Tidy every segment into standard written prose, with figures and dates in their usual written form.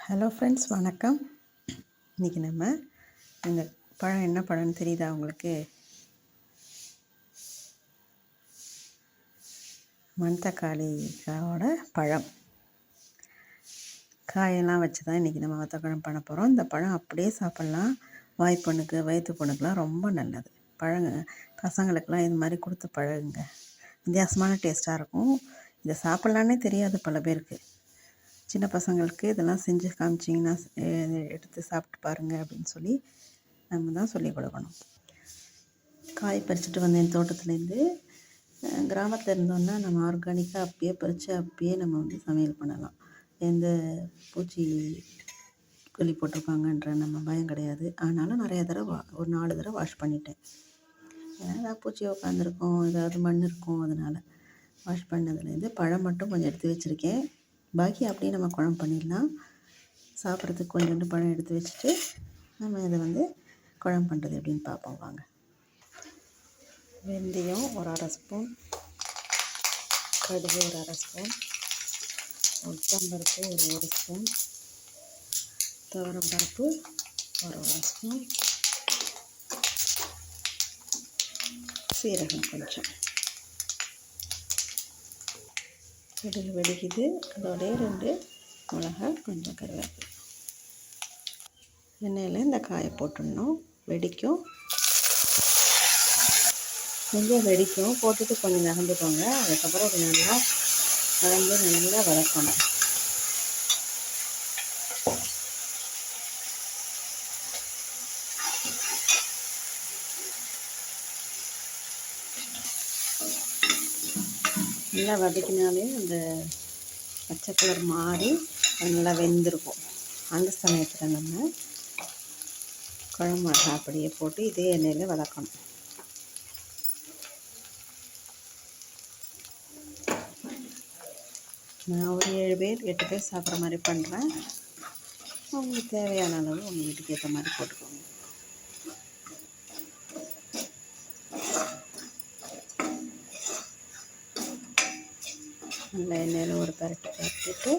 Hello friends, வணக்கம். இன்றைக்கி நம்ம இந்த பழம் என்ன பழம்னு தெரியுதா உங்களுக்கு? மணத்தக்காளியோட பழம். காயெல்லாம் வச்சு தான் இன்றைக்கி நம்ம வத்தப்பழம் பண்ண போகிறோம். இந்த பழம் அப்படியே சாப்பிட்லாம். வாய்ப்புண்ணுக்கு, வயிற்று புண்ணுக்கெலாம் ரொம்ப நல்லது. பசங்களுக்கெல்லாம் இது மாதிரி கொடுத்து பழகுங்க. வித்தியாசமான டேஸ்ட்டாக இருக்கும். இதை சாப்பிட்லான்னே தெரியாது பல பேருக்கு. சின்ன பசங்களுக்கு இதெல்லாம் செஞ்சு காமிச்சிங்கன்னா எடுத்து சாப்பிட்டு பாருங்கள் அப்படின்னு சொல்லி நம்ம தான் சொல்லிக் கொடுக்கணும். காய் பறிச்சுட்டு வந்தேன் தோட்டத்துலேருந்து. கிராமத்தில் இருந்தோன்னா நம்ம ஆர்கானிக்காக அப்பயே பறித்து அப்பயே நம்ம சமையல் பண்ணலாம். எந்த பூச்சி கொல்லி போட்டிருப்பாங்கன்ற நம்ம பயம் கிடையாது. ஆனாலும் நிறைய தடவை ஒரு 4 தடவை வாஷ் பண்ணிட்டேன். ஏதாவது பூச்சி உட்காந்துருக்கும், ஏதாவது மண் இருக்கும், அதனால் வாஷ் பண்ணதுலேருந்து பழம் மட்டும் கொஞ்சம் எடுத்து வச்சுருக்கேன். பாக்கி அப்படியே நம்ம குழம்பு பண்ணிடலாம். சாப்பிட்றதுக்கு கொஞ்சோண்டு பழம் எடுத்து வச்சுட்டு நம்ம இதை குழம்பு பண்ணுறது எப்படின்னு பார்ப்போம் வாங்க. வெந்தயம் ஒரு 1/2 ஸ்பூன், கடுகு ஒரு 1/2 ஸ்பூன், உளுத்தம்பருப்பு ஒரு 1 ஸ்பூன், துவரம்பருப்பு ஒரு 1 ஸ்பூன், சீரகம் கொஞ்சம். இதில் வெடிக்குது. அதோடைய 2 மிளகாய், கொஞ்சம் கருவேப்பிலை. எண்ணெயில் இந்த காயை போட்டுடணும். வெடிக்கும், கொஞ்சம் வெடிக்கும். போட்டுட்டு கொஞ்சம் நகர்ந்துக்கோங்க. அதுக்கப்புறம் அது நல்லா நல்லா வதக்கணும். நல்லா வதக்கினாலே அந்த பச்சை கலர் மாறி நல்லா வெந்திருக்கும். அந்த சமயத்தில் நம்ம குழம்பு மிளகா அப்படியே போட்டு இதே எண்ணெயில் வதக்கணும். நான் ஒரு 7 பேர் 8 பேர் சாப்பிட்ற மாதிரி பண்ணுறேன். உங்களுக்கு தேவையான அளவு உங்கள் வீட்டுக்கு ஏற்ற மாதிரி போட்டுக்கோங்க. நல்லா எண்ணெயில் ஒரு பரட்டிட்டு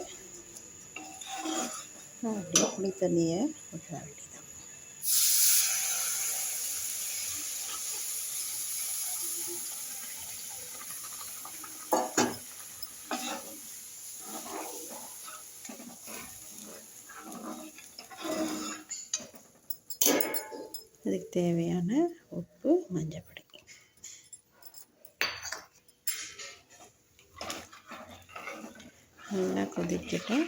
அப்படியே புளி தண்ணியை ஊற்ற வேண்டியதான். இதுக்கு தேவையான உப்பு, மஞ்சள் பொடி. நல்லா கொதிக்கட்டும்.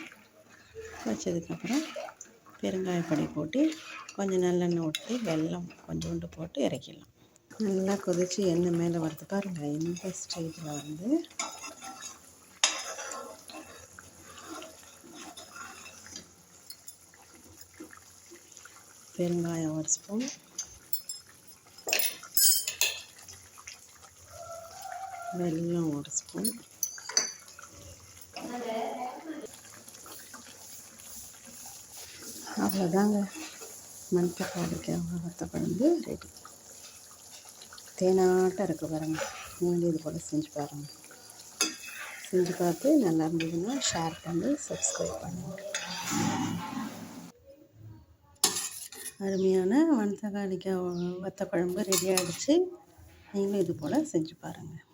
வச்சதுக்கப்புறம் பெருங்காயப்பொடி போட்டு கொஞ்சம் நல்லெண்ணெய் ஊற்றி வெல்லம் கொஞ்சோண்டு போட்டு இறக்கிடலாம். நல்லா கொதித்து எண்ணெய் மேலே வருது பாருங்கள். இந்த ஸ்டேஜில் பெருங்காயம் 1 ஸ்பூன், வெல்லம் 1 ஸ்பூன், அவ்வளோதாங்க. மணத்தக்காளிக்காய் வத்தக்குழம்பு ரெடி. தேனாட்டம் இருக்குது பாருங்கள். நீங்களும் இது போல் செஞ்சு பாருங்கள். செஞ்சு பார்த்து நல்லா இருந்ததுன்னா ஷேர் பண்ணி சப்ஸ்கிரைப் பண்ணுங்கள். அருமையான மணத்தக்காளிக்காய் வத்தக்குழம்பு ரெடி ஆகிடுச்சு. நீங்களும் இது போல் செஞ்சு பாருங்கள்.